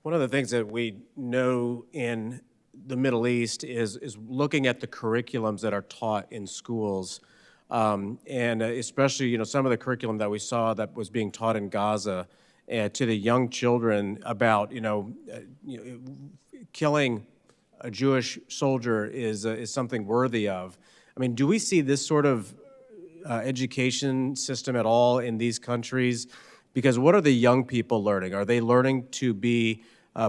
One of the things that we know in the Middle East is looking at the curriculums that are taught in schools, and especially some of the curriculum that we saw that was being taught in Gaza to the young children about killing a Jewish soldier is something worthy of. I mean, do we see this sort of education system at all in these countries? Because what are the young people learning? Are they learning to be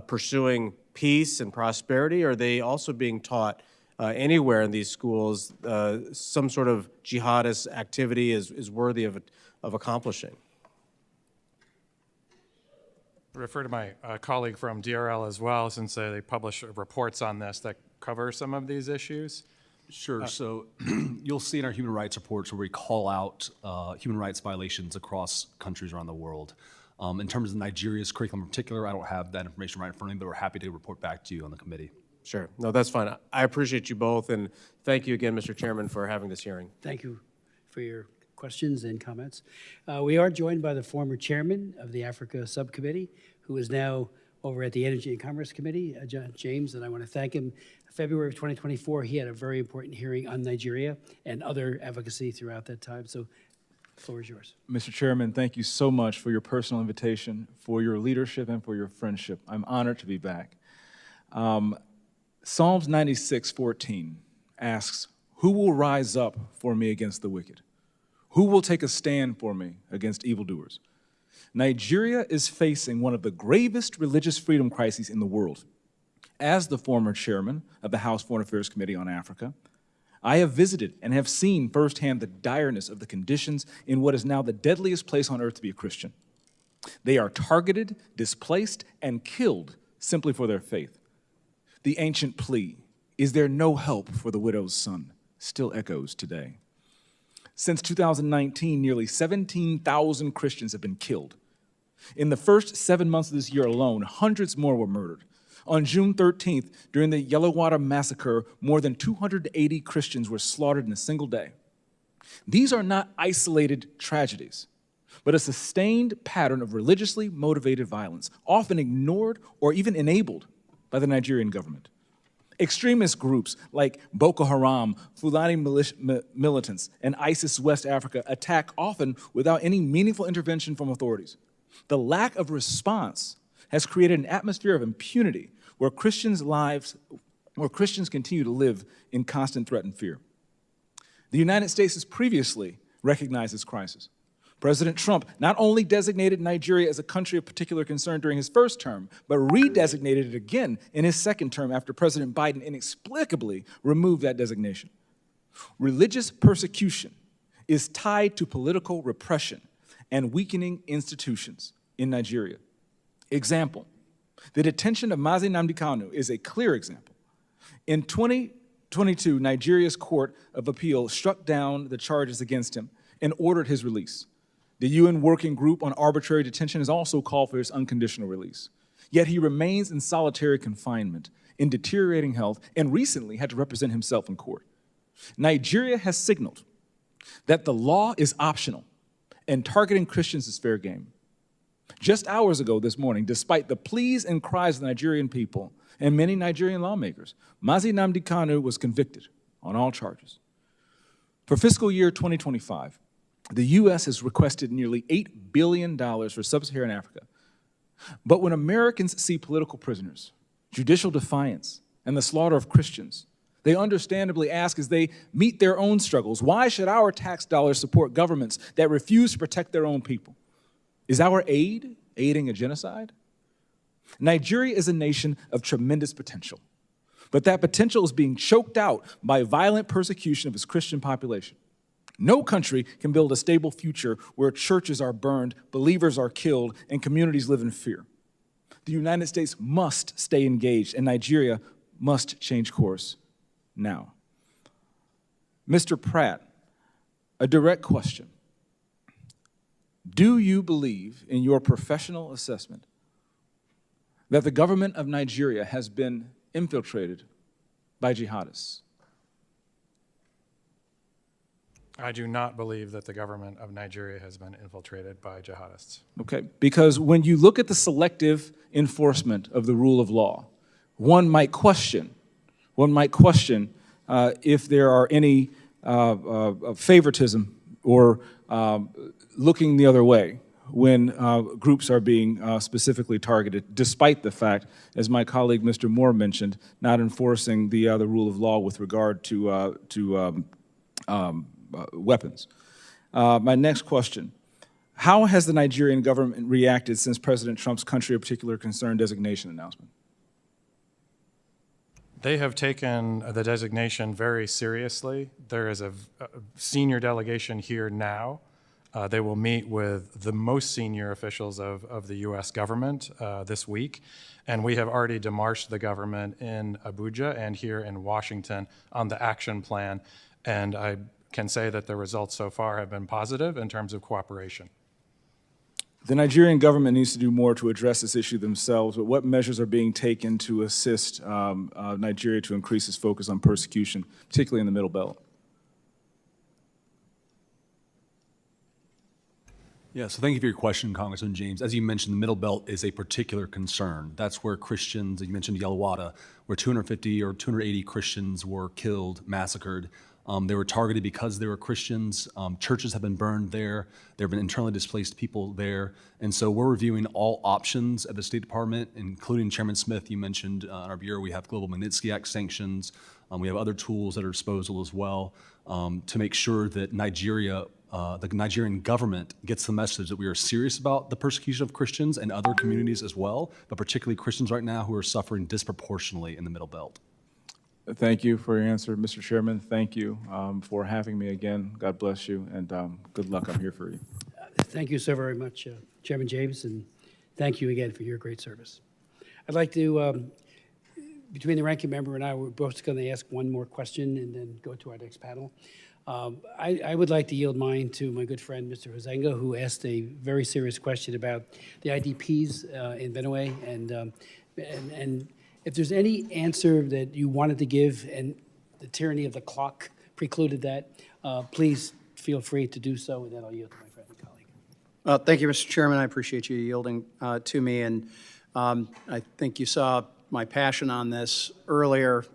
pursuing peace and prosperity? Or are they also being taught anywhere in these schools some sort of jihadist activity is worthy of accomplishing? I refer to my colleague from DRL as well, since they publish reports on this that cover some of these issues. Sure. So you'll see in our human rights reports where we call out human rights violations across countries around the world. In terms of Nigeria's curriculum in particular, I don't have that information right in front of me, but we're happy to report back to you on the committee. Sure. No, that's fine. I appreciate you both, and thank you again, Mr. Chairman, for having this hearing. Thank you for your questions and comments. We are joined by the former chairman of the Africa Subcommittee, who is now over at the Energy and Commerce Committee, James, and I want to thank him. February of 2024, he had a very important hearing on Nigeria and other advocacy throughout that time. So the floor is yours. Mr. Chairman, thank you so much for your personal invitation, for your leadership, and for your friendship. I'm honored to be back. Psalms 96:14 asks, "Who will rise up for me against the wicked? Who will take a stand for me against evildoers?" Nigeria is facing one of the gravest religious freedom crises in the world. As the former chairman of the House Foreign Affairs Committee on Africa, I have visited and have seen firsthand the direness of the conditions in what is now the deadliest place on earth to be a Christian. They are targeted, displaced, and killed simply for their faith. The ancient plea, "Is there no help for the widow's son?" still echoes today. Since 2019, nearly 17,000 Christians have been killed. In the first 7 months of this year alone, hundreds more were murdered. On June 13th, during the Yellowater massacre, more than 280 Christians were slaughtered in a single day. These are not isolated tragedies, but a sustained pattern of religiously motivated violence, often ignored or even enabled by the Nigerian government. Extremist groups like Boko Haram, Fulani militants, and ISIS West Africa attack often without any meaningful intervention from authorities. The lack of response has created an atmosphere of impunity where Christians continue to live in constant threat and fear. The United States has previously recognized this crisis. President Trump not only designated Nigeria as a country of particular concern during his first term, but redesignated it again in his second term after President Biden inexplicably removed that designation. Religious persecution is tied to political repression and weakening institutions in Nigeria. Example, the detention of Mazi Nnamdi Kanu is a clear example. In 2022, Nigeria's Court of Appeal struck down the charges against him and ordered his release. The UN Working Group on Arbitrary Detention has also called for his unconditional release. Yet he remains in solitary confinement, in deteriorating health, and recently had to represent himself in court. Nigeria has signaled that the law is optional and targeting Christians is fair game. Just hours ago this morning, despite the pleas and cries of the Nigerian people and many Nigerian lawmakers, Mazi Nnamdi Kanu was convicted on all charges. For fiscal year 2025, the U.S. has requested nearly $8 billion for sub-Saharan Africa. But when Americans see political prisoners, judicial defiance, and the slaughter of Christians, they understandably ask as they meet their own struggles, why should our tax dollars support governments that refuse to protect their own people? Is our aid aiding a genocide? Nigeria is a nation of tremendous potential, but that potential is being choked out by violent persecution of its Christian population. No country can build a stable future where churches are burned, believers are killed, and communities live in fear. The United States must stay engaged, and Nigeria must change course now. Mr. Pratt, a direct question. Do you believe, in your professional assessment, that the government of Nigeria has been infiltrated by jihadists? I do not believe that the government of Nigeria has been infiltrated by jihadists. Okay, because when you look at the selective enforcement of the rule of law, one might question if there are any favoritism or looking the other way when groups are being specifically targeted, despite the fact, as my colleague Mr. Moore mentioned, not enforcing the rule of law with regard to weapons. My next question. How has the Nigerian government reacted since President Trump's country of particular concern designation announcement? They have taken the designation very seriously. There is a senior delegation here now. They will meet with the most senior officials of the U.S. government this week, and we have already demarched the government in Abuja and here in Washington on the action plan, and I can say that the results so far have been positive in terms of cooperation. The Nigerian government needs to do more to address this issue themselves, but what measures are being taken to assist Nigeria to increase its focus on persecution, particularly in the Middle Belt? Yeah, so thank you for your question, Congressman James. As you mentioned, the Middle Belt is a particular concern. That's where Christians, you mentioned Yelawada, where 250 or 280 Christians were killed, massacred. They were targeted because they were Christians. Churches have been burned there. There have been internally displaced people there. And so we're reviewing all options at the State Department, including Chairman Smith, you mentioned in our bureau, we have Global Magnitsky Act sanctions. We have other tools at our disposal as well to make sure that Nigeria, the Nigerian government gets the message that we are serious about the persecution of Christians and other communities as well, but particularly Christians right now who are suffering disproportionately in the Middle Belt. Thank you for your answer, Mr. Chairman. Thank you for having me again. God bless you, and good luck. I'm here for you. Thank you so very much, Chairman James, and thank you again for your great service. I'd like to, between the ranking member and I, we're both going to ask one more question and then go to our next panel. I would like to yield mine to my good friend, Mr. Hozenga, who asked a very serious question about the IDPs in Benue, and if there's any answer that you wanted to give and the tyranny of the clock precluded that, please feel free to do so, and then I'll yield to my friend and colleague. Thank you, Mr. Chairman. I appreciate you yielding to me, and I think you saw my passion on this earlier,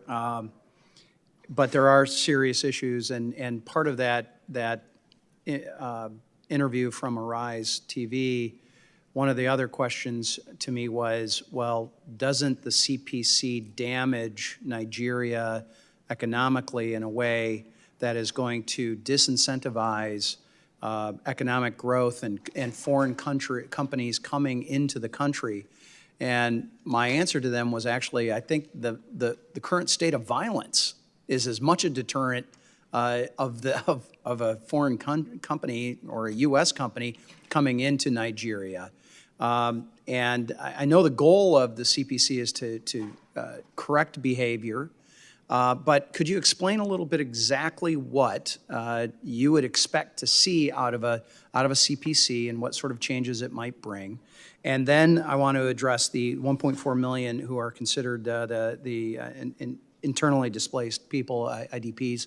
but there are serious issues, and part of that interview from Arise TV, one of the other questions to me was, well, doesn't the CPC damage Nigeria economically in a way that is going to disincentivize economic growth and foreign companies coming into the country? And my answer to them was actually, I think the current state of violence is as much a deterrent of a foreign company or a U.S. company coming into Nigeria. And I know the goal of the CPC is to correct behavior, but could you explain a little bit exactly what you would expect to see out of a CPC and what sort of changes it might bring? And then I want to address the 1.4 million who are considered the internally displaced people, IDPs,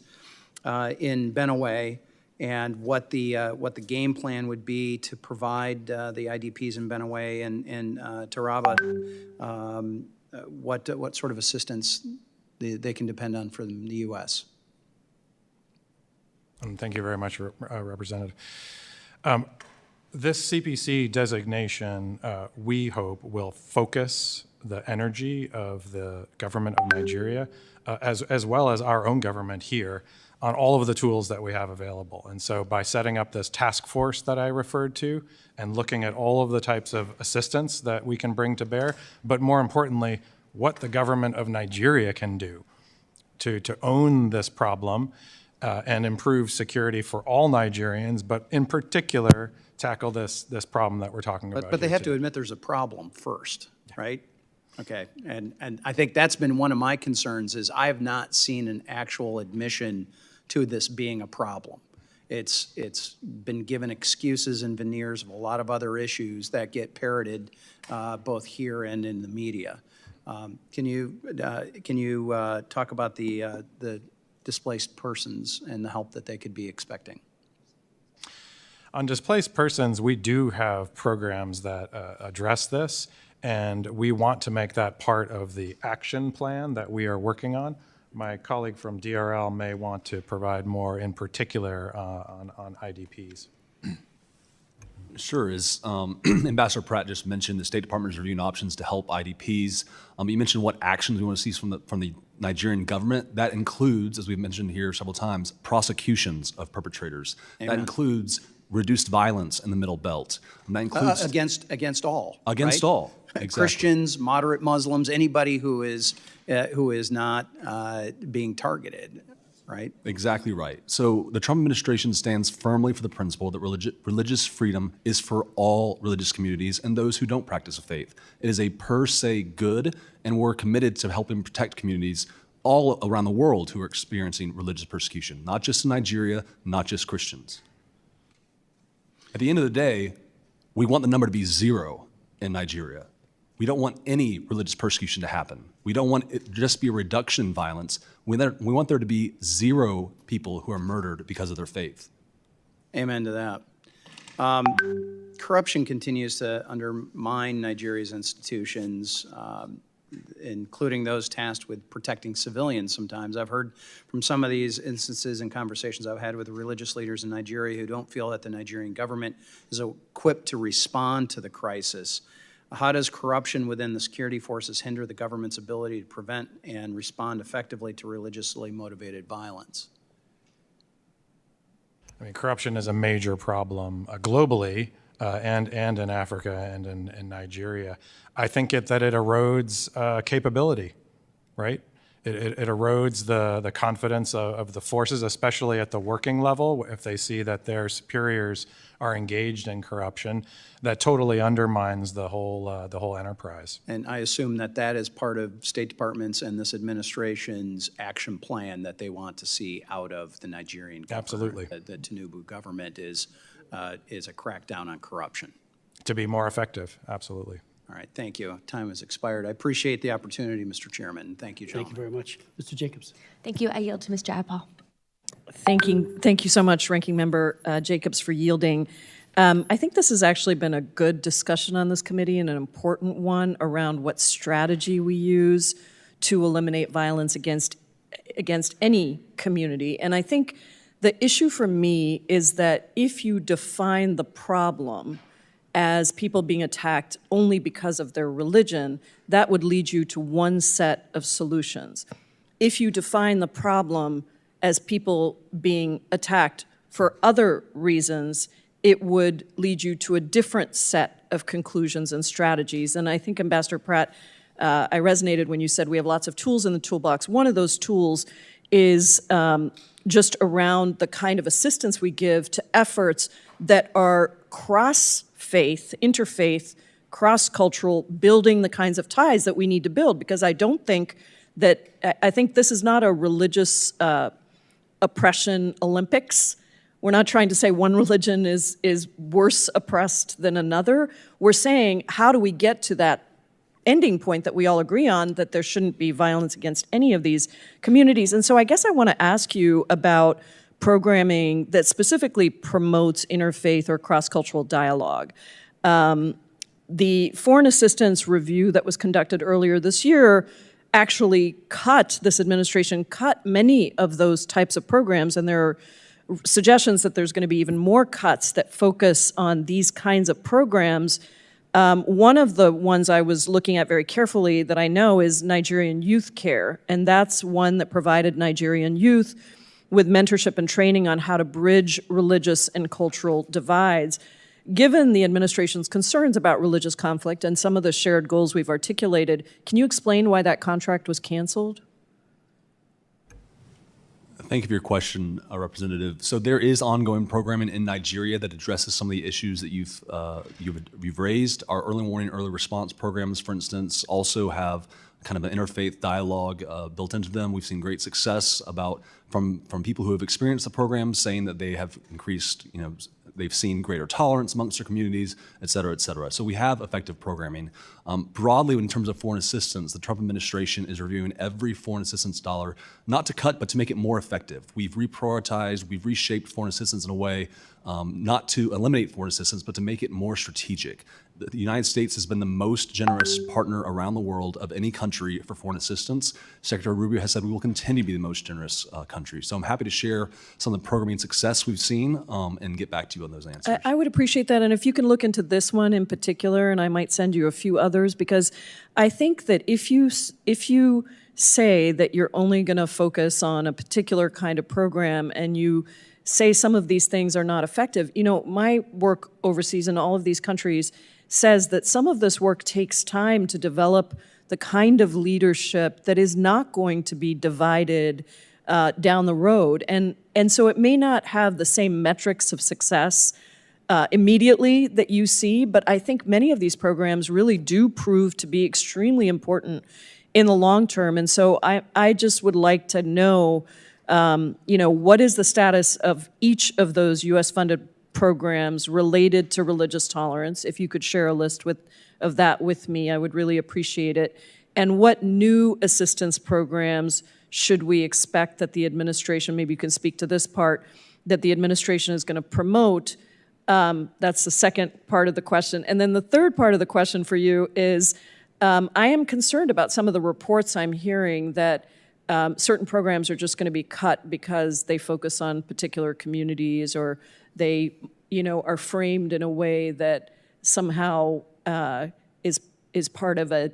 in Benue, and what the game plan would be to provide the IDPs in Benue and Taraba, what sort of assistance they can depend on from the U.S. Thank you very much, Representative. This CPC designation, we hope, will focus the energy of the government of Nigeria, as well as our own government here, on all of the tools that we have available. And so by setting up this task force that I referred to and looking at all of the types of assistance that we can bring to bear, but more importantly, what the government of Nigeria can do to own this problem and improve security for all Nigerians, but in particular, tackle this problem that we're talking about. But they have to admit there's a problem first, right? Okay, and I think that's been one of my concerns is I have not seen an actual admission to this being a problem. It's been given excuses and veneers of a lot of other issues that get parroted both here and in the media. Can you talk about the displaced persons and the help that they could be expecting? On displaced persons, we do have programs that address this, and we want to make that part of the action plan that we are working on. My colleague from DRL may want to provide more in particular on IDPs. Sure. As Ambassador Pratt just mentioned, the State Department is reviewing options to help IDPs. You mentioned what actions we want to see from the Nigerian government. That includes, as we've mentioned here several times, prosecutions of perpetrators. That includes reduced violence in the Middle Belt. And that includes Against all. against right? all. Exactly. Christians, moderate Muslims, anybody who is not being targeted, right? Exactly right. So the Trump administration stands firmly for the principle that religious freedom is for all religious communities and those who don't practice a faith. It is a per se good, and we're committed to helping protect communities all around the world who are experiencing religious persecution, not just in Nigeria, not just Christians. At the end of the day, we want the number to be 0 in Nigeria. We don't want any religious persecution to happen. We don't want it to just be a reduction in violence. We want there to be 0 people who are murdered because of their faith. Amen to that. Corruption continues to undermine Nigeria's institutions, including those tasked with protecting civilians sometimes. I've heard from some of these instances and conversations I've had with religious leaders in Nigeria who don't feel that the Nigerian government is equipped to respond to the crisis. How does corruption within the security forces hinder the government's ability to prevent and respond effectively to religiously motivated violence? I mean, corruption is a major problem globally and in Africa and in Nigeria. I think that it erodes capability, right? It erodes the confidence of the forces, especially at the working level. If they see that their superiors are engaged in corruption, that totally undermines the whole enterprise. And I assume that that is part of State Department's and this administration's action plan that they want to see out of the Nigerian government. Absolutely. The Tinubu government is a crackdown on corruption. To be more effective, absolutely. All right, thank you. Time has expired. I appreciate the opportunity, Mr. Chairman. Thank you, Thank gentlemen. you very much. Mr. Jacobs. Thank you. I yield to Mr. Apple. Thank you so much, Ranking Member Jacobs, for yielding. I think this has actually been a good discussion on this committee and an important one around what strategy we use to eliminate violence against any community. And I think the issue for me is that if you define the problem as people being attacked only because of their religion, that would lead you to one set of solutions. If you define the problem as people being attacked for other reasons, it would lead you to a different set of conclusions and strategies. And I think, Ambassador Pratt, I resonated when you said we have lots of tools in the toolbox. One of those tools is just around the kind of assistance we give to efforts that are cross-faith, interfaith, cross-cultural, building the kinds of ties that we need to build. Because I think this is not a religious oppression Olympics. We're not trying to say one religion is worse oppressed than another. We're saying, how do we get to that ending point that we all agree on, that there shouldn't be violence against any of these communities? And so I guess I want to ask you about programming that specifically promotes interfaith or cross-cultural dialogue. The foreign assistance review that was conducted earlier this year actually this administration cut many of those types of programs, and there are suggestions that there's going to be even more cuts that focus on these kinds of programs. One of the ones I was looking at very carefully that I know is Nigerian Youth Care, and that's one that provided Nigerian youth with mentorship and training on how to bridge religious and cultural divides. Given the administration's concerns about religious conflict and some of the shared goals we've articulated, can you explain why that contract was canceled? Thank you for your question, Representative. So there is ongoing programming in Nigeria that addresses some of the issues that you've raised. Our early warning, early response programs, for instance, also have kind of an interfaith dialogue built into them. We've seen great success from people who have experienced the program, saying that they have increased, They've seen greater tolerance amongst their communities, et cetera, et cetera. So we have effective programming. Broadly, in terms of foreign assistance, the Trump administration is reviewing every foreign assistance dollar, not to cut, but to make it more effective. We've reprioritized, we've reshaped foreign assistance in a way not to eliminate foreign assistance, but to make it more strategic. The United States has been the most generous partner around the world of any country for foreign assistance. Secretary Rubio has said we will continue to be the most generous country. So I'm happy to share some of the programming success we've seen and get back to you on those answers. I would appreciate that, and if you can look into this one in particular, and I might send you a few others, because I think that if you say that you're only going to focus on a particular kind of program and you say some of these things are not effective, my work overseas in all of these countries says that some of this work takes time to develop the kind of leadership that is not going to be divided down the road. And so it may not have the same metrics of success immediately that you see, but I think many of these programs really do prove to be extremely important in the long term. And so I just would like to know, what is the status of each of those U.S.-funded programs related to religious tolerance? If you could share a list of that with me, I would really appreciate it. And what new assistance programs should we expect that the administration, maybe you can speak to this part, that the administration is going to promote? That's the second part of the question. And then the third part of the question for you is, I am concerned about some of the reports I'm hearing that certain programs are just going to be cut because they focus on particular communities, or they, are framed in a way that somehow is part of a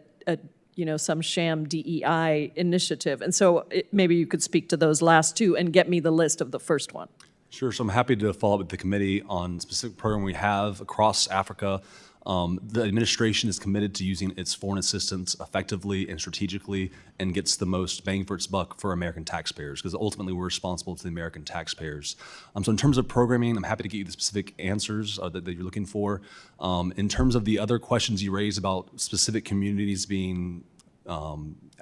some sham DEI initiative. And so maybe you could speak to those last two and get me the list of the first one. Sure. So I'm happy to follow up with the committee on specific program we have across Africa. The administration is committed to using its foreign assistance effectively and strategically, and gets the most bang for its buck for American taxpayers, because ultimately we're responsible to the American taxpayers. So in terms of programming, I'm happy to get you the specific answers that you're looking for. In terms of the other questions you raised about specific communities being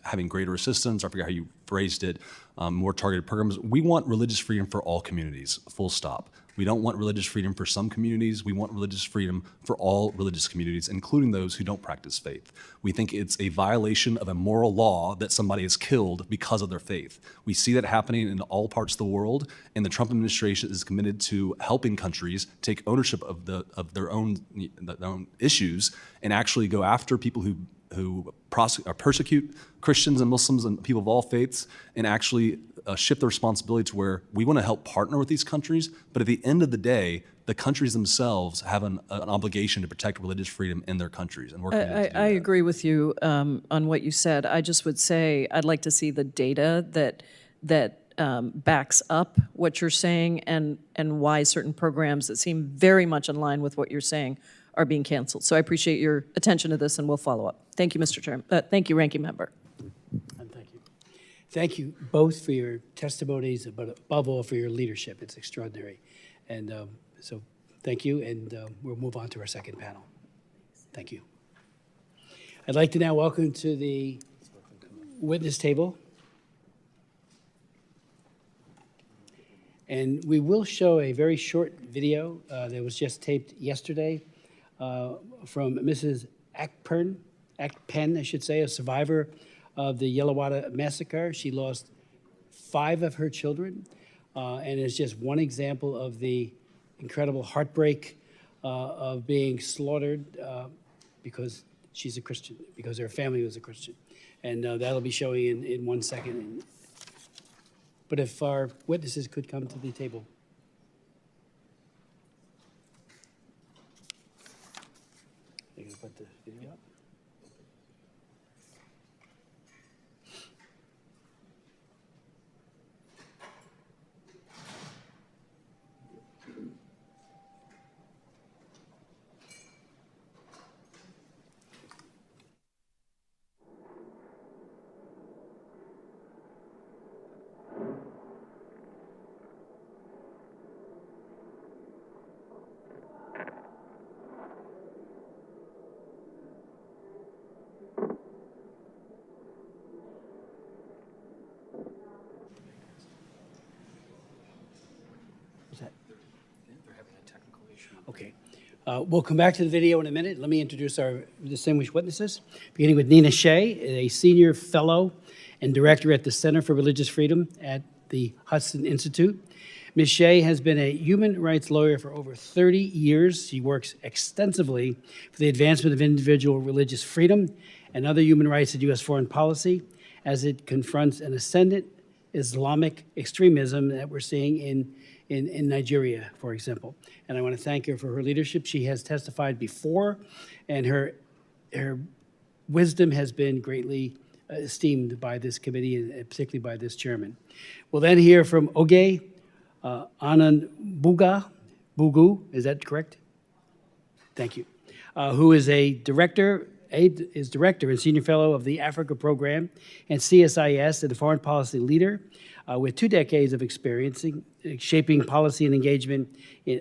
having greater assistance, I forget how you phrased it, more targeted programs. We want religious freedom for all communities, full stop. We don't want religious freedom for some communities. We want religious freedom for all religious communities, including those who don't practice faith. We think it's a violation of a moral law that somebody is killed because of their faith. We see that happening in all parts of the world, and the Trump administration is committed to helping countries take ownership of their own issues and actually go after people who persecute Christians and Muslims and people of all faiths, and actually shift the responsibility to where we want to help partner with these countries, but at the end of the day, the countries themselves have an obligation to protect religious freedom in their countries, and we're committed to do that. I agree with you on what you said. I just would say I'd like to see the data that backs up what you're saying, and why certain programs that seem very much in line with what you're saying are being canceled. So I appreciate your attention to this, and we'll follow up. Thank you, Mr. Chairman. Thank you, Ranking Member. And thank you. Thank you both for your testimonies, but above all for your leadership. It's extraordinary. And so thank you, and we'll move on to our second panel. Thank you. I'd like to now welcome to the witness table. And we will show a very short video that was just taped yesterday from Mrs. Akpen, I should say, a survivor of the Yellowwater massacre. She lost 5 of her children, and it's just one example of the incredible heartbreak of being slaughtered because she's a Christian, because her family was a Christian. And that'll be showing in 1 second. But if our witnesses could come to the table. You're going to put the video up? Okay. We'll come back to the video in a minute. Let me introduce our distinguished witnesses, beginning with Nina Shea, a senior fellow and director at the Center for Religious Freedom at the Hudson Institute. Ms. Shea has been a human rights lawyer for over 30 years. She works extensively for the advancement of individual religious freedom and other human rights in U.S. foreign policy as it confronts an ascendant Islamic extremism that we're seeing in Nigeria, for example. And I want to thank her for her leadership. She has testified before, and her wisdom has been greatly esteemed by this committee, and particularly by this chairman. We'll then hear from Oge Onubogu, is that correct? Thank you. Who is director and senior fellow of the Africa Program and CSIS and a foreign policy leader with 2 decades of experience shaping policy and engagement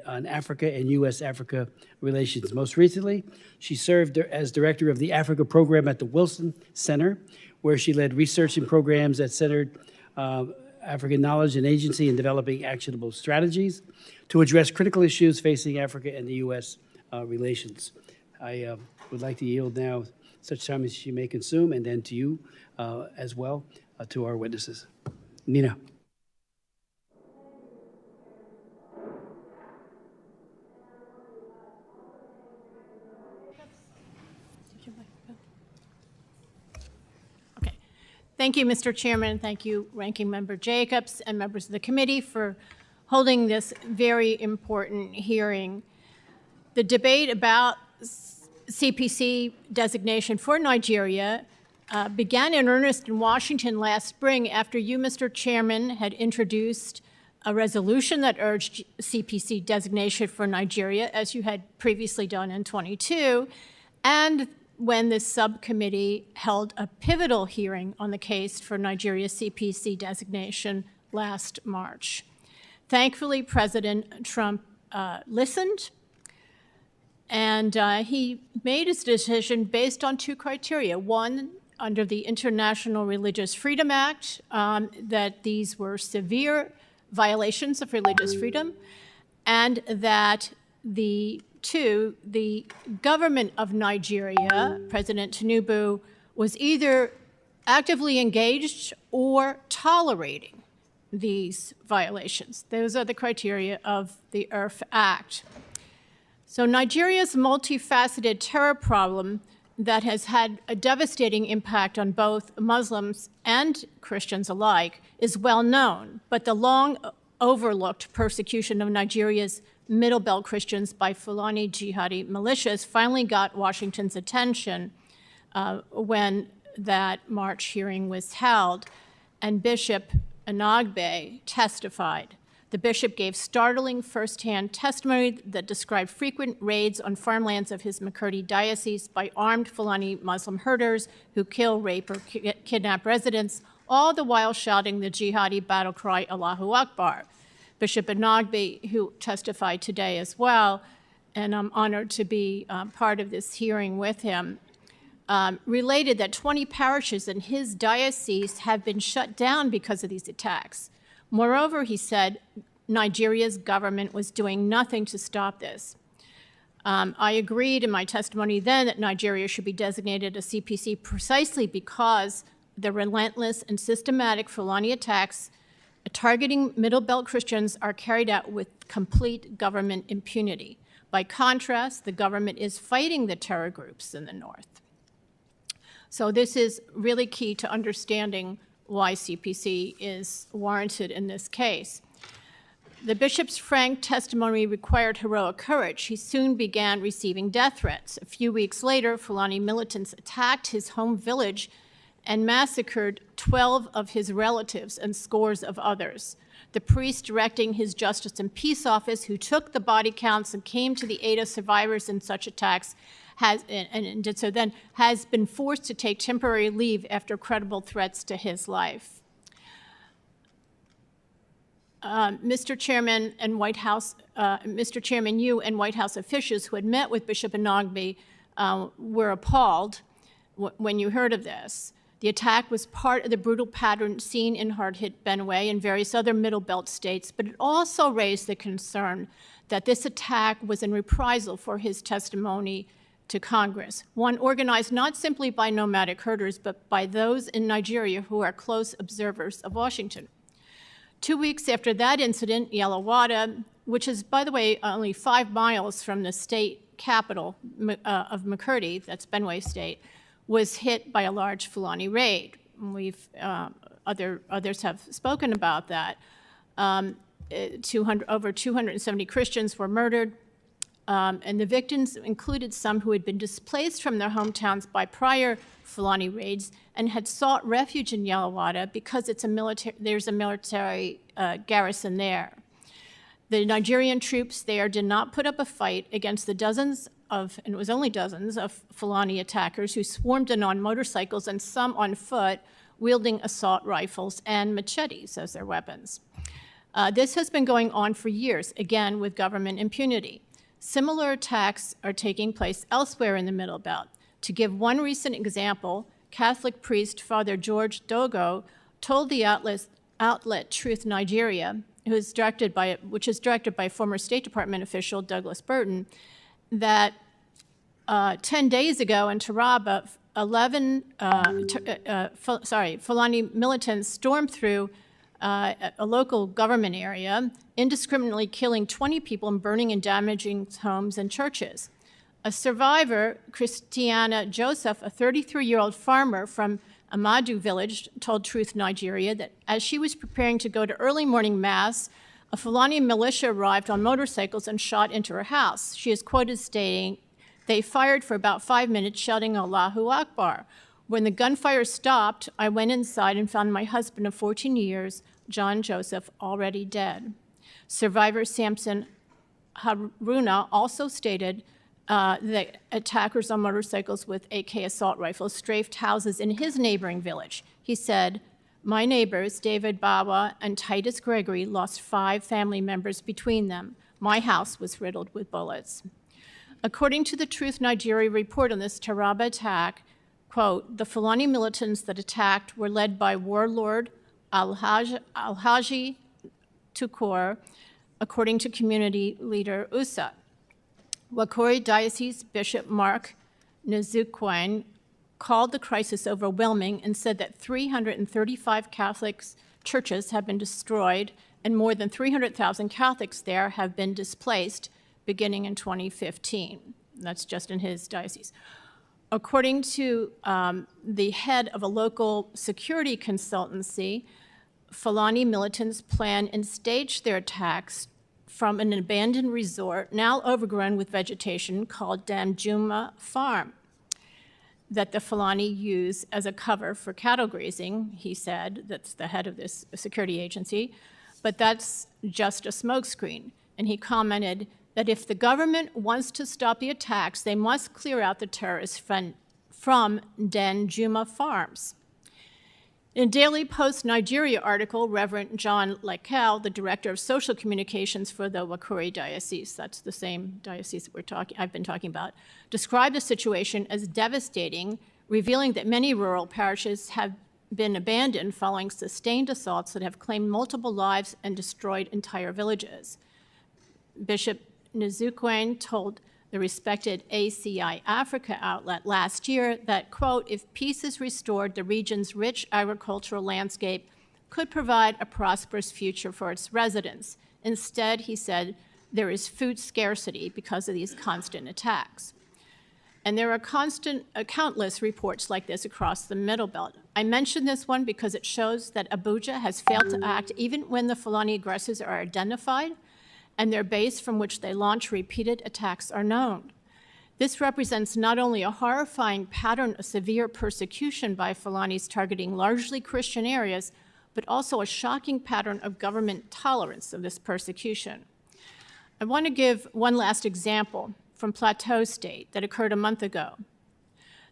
on Africa and U.S.-Africa relations. Most recently, she served as director of the Africa Program at the Wilson Center, where she led research and programs that centered African knowledge and agency in developing actionable strategies to address critical issues facing Africa and the U.S. Relations. I would like to yield now such time as she may consume, and then to you as well, to our witnesses. Nina. Thank you, Mr. Chairman. Thank you, Ranking Member Jacobs and members of the committee for holding this very important hearing. The debate about CPC designation for Nigeria began in earnest in Washington last spring after you, Mr. Chairman, had introduced a resolution that urged CPC designation for Nigeria, as you had previously done in 22, and when the subcommittee held a pivotal hearing on the case for Nigeria's CPC designation last March. Thankfully, President Trump listened, and he made his decision based on 2 criteria. One, under the International Religious Freedom Act, that these were severe violations of religious freedom, and that the government of Nigeria, President Tinubu, was either actively engaged or tolerating these violations. Those are the criteria of the IRF Act. So Nigeria's multifaceted terror problem that has had a devastating impact on both Muslims and Christians alike is well known, but the long overlooked persecution of Nigeria's Middle Belt Christians by Fulani jihadi militias finally got Washington's attention when that March hearing was held, and Bishop Anagbe testified. The bishop gave startling firsthand testimony that described frequent raids on farmlands of his Makurdi diocese by armed Fulani Muslim herders who kill, rape, or kidnap residents, all the while shouting the jihadi battle cry, Allahu Akbar. Bishop Anagbe, who testified today as well, and I'm honored to be part of this hearing with him, related that 20 parishes in his diocese have been shut down because of these attacks. Moreover, he said, Nigeria's government was doing nothing to stop this. I agreed in my testimony then that Nigeria should be designated a CPC precisely because the relentless and systematic Fulani attacks targeting Middle Belt Christians are carried out with complete government impunity. By contrast, the government is fighting the terror groups in the north. So this is really key to understanding why CPC is warranted in this case. The bishop's frank testimony required heroic courage. He soon began receiving death threats. A few weeks later, Fulani militants attacked his home village and massacred 12 of his relatives and scores of others. The priest directing his Justice and Peace Office, who took the body counts and came to the aid of survivors in such attacks, has been forced to take temporary leave after credible threats to his life. Mr. Chairman and White House, Mr. Chairman, you and White House officials who had met with Bishop Anagbe were appalled when you heard of this. The attack was part of the brutal pattern seen in hard-hit Benue and various other Middle Belt states, but it also raised the concern that this attack was in reprisal for his testimony to Congress, one organized not simply by nomadic herders, but by those in Nigeria who are close observers of Washington. 2 weeks after that incident, Yelawada, which is, by the way, only 5 miles from the state capital of Makurdi, that's Benue State, was hit by a large Fulani raid. Others have spoken about that. Over 270 Christians were murdered, and the victims included some who had been displaced from their hometowns by prior Fulani raids and had sought refuge in Yelawada because there's a military garrison there. The Nigerian troops there did not put up a fight against the dozens of, and it was only dozens, of Fulani attackers who swarmed in on motorcycles and some on foot, wielding assault rifles and machetes as their weapons. This has been going on for years, again with government impunity. Similar attacks are taking place elsewhere in the Middle Belt. To give one recent example, Catholic priest Father George Dogo told the outlet Truth Nigeria, which is directed by former State Department official Douglas Burton, that 10 days ago in Taraba, Fulani militants stormed through a local government area, indiscriminately killing 20 people and burning and damaging homes and churches. A survivor, Christiana Joseph, a 33-year-old farmer from Amadu village, told Truth Nigeria that as she was preparing to go to early morning mass, a Fulani militia arrived on motorcycles and shot into her house. She is quoted stating, "They fired for about 5 minutes, shouting Allahu Akbar. When the gunfire stopped, I went inside and found my husband of 14 years, John Joseph, already dead." Survivor Samson Haruna also stated that attackers on motorcycles with AK assault rifles strafed houses in his neighboring village. He said, "My neighbors, David Bawa and Titus Gregory, lost 5 family members between them. My house was riddled with bullets." According to the Truth Nigeria report on this Taraba attack, quote, "The Fulani militants that attacked were led by warlord Alhaji Tukur, according to community leader Usa. Wakori Diocese Bishop Mark Nzukwane called the crisis overwhelming and said that 335 Catholic churches have been destroyed and more than 300,000 Catholics there have been displaced beginning in 2015. That's just in his diocese. According to the head of a local security consultancy, Fulani militants plan and stage their attacks from an abandoned resort, now overgrown with vegetation, called Danjuma Farm, that the Fulani use as a cover for cattle grazing, he said. That's the head of this security agency. But that's just a smokescreen. And he commented that if the government wants to stop the attacks, they must clear out the terrorists from Danjuma Farms. In a Daily Post Nigeria article, Reverend John Lekel, the director of social communications for the Wakuri Diocese, that's the same diocese that I've been talking about, described the situation as devastating, revealing that many rural parishes have been abandoned following sustained assaults that have claimed multiple lives and destroyed entire villages. Bishop Nzukwane told the respected ACI Africa outlet last year that, quote, "If peace is restored, the region's rich agricultural landscape could provide a prosperous future for its residents. Instead," he said, "there is food scarcity because of these constant attacks." And there are countless reports like this across the Middle Belt. I mention this one because it shows that Abuja has failed to act even when the Fulani aggressors are identified and their base from which they launch repeated attacks are known. This represents not only a horrifying pattern of severe persecution by Fulanis targeting largely Christian areas, but also a shocking pattern of government tolerance of this persecution. I want to give one last example from Plateau State that occurred a month ago.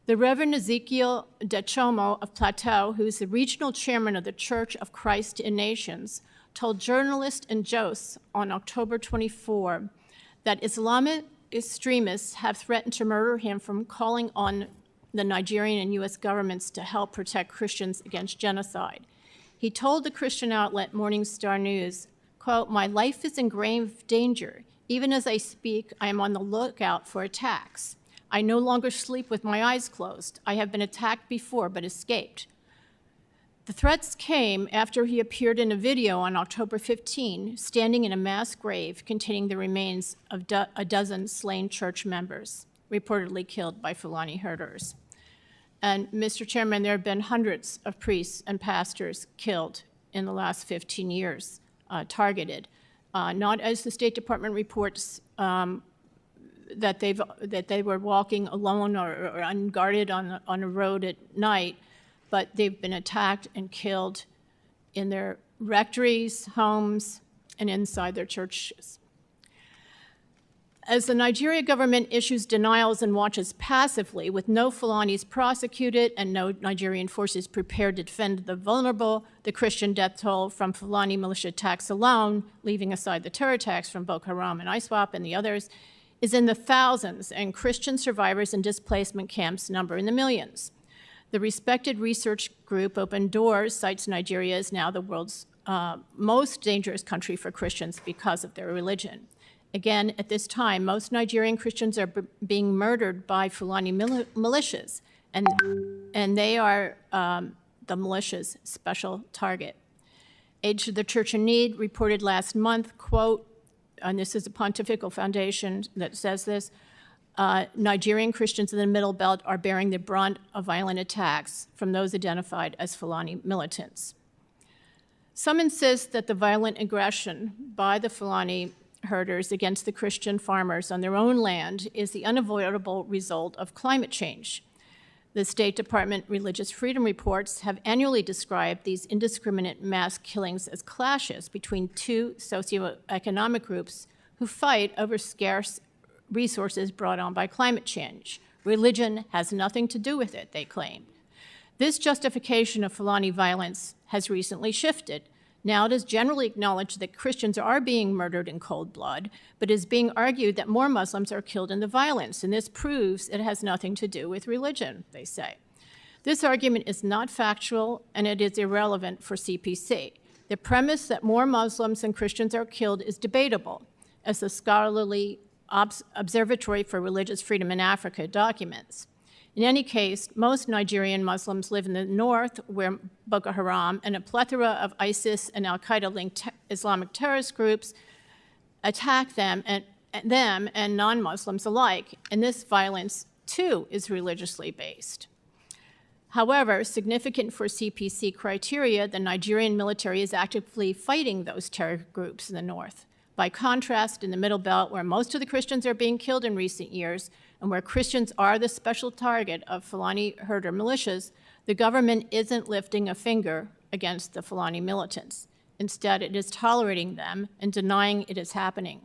The Reverend Ezekiel Dechomo of Plateau, who is the regional chairman of the Church of Christ in Nations, told journalist in Jos on October 24 that Islamic extremists have threatened to murder him for calling on the Nigerian and U.S. governments to help protect Christians against genocide. He told the Christian outlet Morning Star News, quote, "My life is in grave danger. Even as I speak, I am on the lookout for attacks. I no longer sleep with my eyes closed. I have been attacked before but escaped." The threats came after he appeared in a video on October 15, standing in a mass grave containing the remains of a dozen slain church members, reportedly killed by Fulani herders. And Mr. Chairman, there have been hundreds of priests and pastors killed in the last 15 years, targeted, not as the State Department reports that they were walking alone or unguarded on a road at night, but they've been attacked and killed in their rectories, homes, and inside their churches. As the Nigeria government issues denials and watches passively, with no Fulanis prosecuted and no Nigerian forces prepared to defend the vulnerable, the Christian death toll from Fulani militia attacks alone, leaving aside the terror attacks from Boko Haram and ISWAP and the others, is in the thousands, and Christian survivors in displacement camps number in the millions. The respected research group Open Doors cites Nigeria as now the world's most dangerous country for Christians because of their religion. Again, at this time, most Nigerian Christians are being murdered by Fulani militias, and they are the militia's special target. Age to the Church in Need reported last month, quote, and this is a pontifical foundation that says this, Nigerian Christians in the Middle Belt are bearing the brunt of violent attacks from those identified as Fulani militants. Some insist that the violent aggression by the Fulani herders against the Christian farmers on their own land is the unavoidable result of climate change. The State Department Religious Freedom Reports have annually described these indiscriminate mass killings as clashes between two socioeconomic groups who fight over scarce resources brought on by climate change. Religion has nothing to do with it, they claim. This justification of Fulani violence has recently shifted. Now it is generally acknowledged that Christians are being murdered in cold blood, but it is being argued that more Muslims are killed in the violence, and this proves it has nothing to do with religion, they say. This argument is not factual, and it is irrelevant for CPC. The premise that more Muslims than Christians are killed is debatable, as the scholarly Observatory for Religious Freedom in Africa documents. In any case, most Nigerian Muslims live in the north, where Boko Haram and a plethora of ISIS and al-Qaeda-linked Islamic terrorist groups attack them and non-Muslims alike, and this violence, too, is religiously based. However, significant for CPC criteria, the Nigerian military is actively fighting those terror groups in the north. By contrast, in the Middle Belt, where most of the Christians are being killed in recent years, and where Christians are the special target of Fulani herder militias, the government isn't lifting a finger against the Fulani militants. Instead, it is tolerating them and denying it is happening.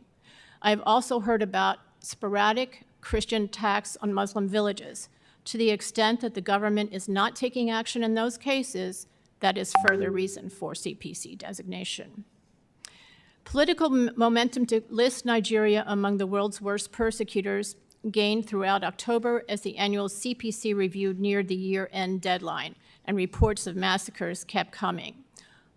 I have also heard about sporadic Christian attacks on Muslim villages. To the extent that the government is not taking action in those cases, that is further reason for CPC designation. Political momentum to list Nigeria among the world's worst persecutors gained throughout October as the annual CPC review neared the year-end deadline, and reports of massacres kept coming.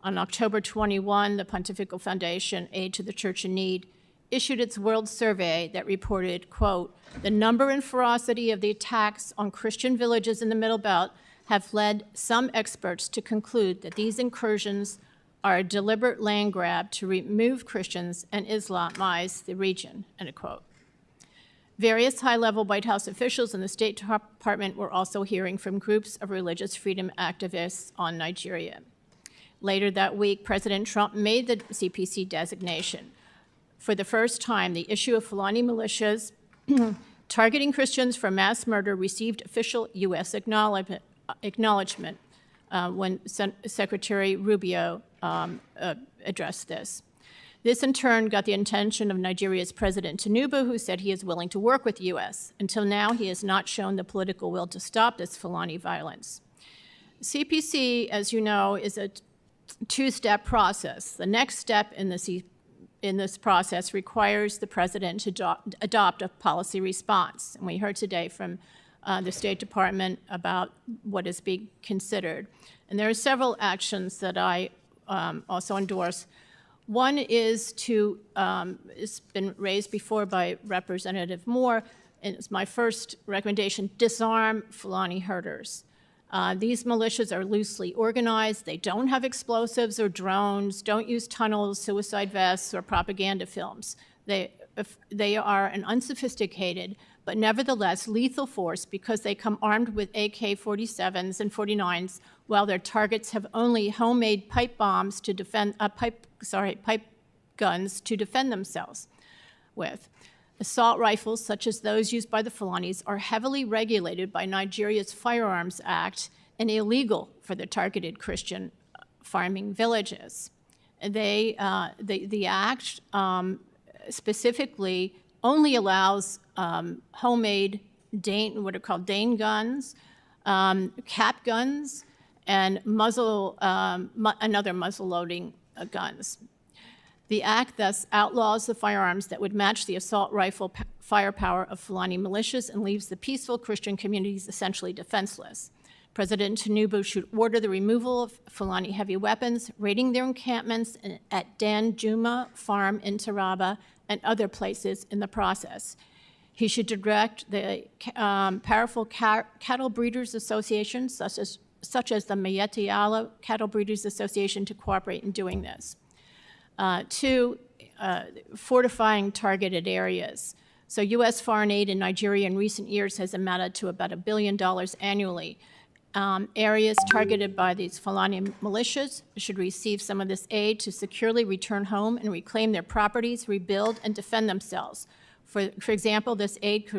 On October 21, the Pontifical Foundation, Aid to the Church in Need, issued its World Survey that reported, quote, the number and ferocity of the attacks on Christian villages in the Middle Belt have led some experts to conclude that these incursions are a deliberate land grab to remove Christians and Islamize the region, end quote. Various high-level White House officials in the State Department were also hearing from groups of religious freedom activists on Nigeria. Later that week, President Trump made the CPC designation. For the first time, the issue of Fulani militias targeting Christians for mass murder received official U.S. acknowledgement when Secretary Rubio addressed this. This, in turn, got the attention of Nigeria's President Tinubu, who said he is willing to work with the U.S. Until now, he has not shown the political will to stop this Fulani violence. CPC, as you know, is a two-step process. The next step in this process requires the President to adopt a policy response. And we heard today from the State Department about what is being considered. And there are several actions that I also endorse. One is to, it's been raised before by Representative Moore, and it's my first recommendation, disarm Fulani herders. These militias are loosely organized. They don't have explosives or drones, don't use tunnels, suicide vests, or propaganda films. They are an unsophisticated, but nevertheless lethal force because they come armed with AK-47s and 49s, while their targets have only homemade pipe bombs to defend, pipe guns to defend themselves with. Assault rifles, such as those used by the Fulanis, are heavily regulated by Nigeria's Firearms Act and illegal for the targeted Christian farming villages. The act specifically only allows homemade what are called Dane guns, cap guns, and another muzzle-loading guns. The act thus outlaws the firearms that would match the assault rifle firepower of Fulani militias and leaves the peaceful Christian communities essentially defenseless. President Tinubu should order the removal of Fulani heavy weapons, raiding their encampments at Dan Juma Farm in Taraba and other places in the process. He should direct the powerful cattle breeders associations, such as the Mayeti Allah Cattle Breeders Association, to cooperate in doing this. Two, fortifying targeted areas. So U.S. foreign aid in Nigeria in recent years has amounted to about $1 billion annually. Areas targeted by these Fulani militias should receive some of this aid to securely return home and reclaim their properties, rebuild, and defend themselves. For example, this aid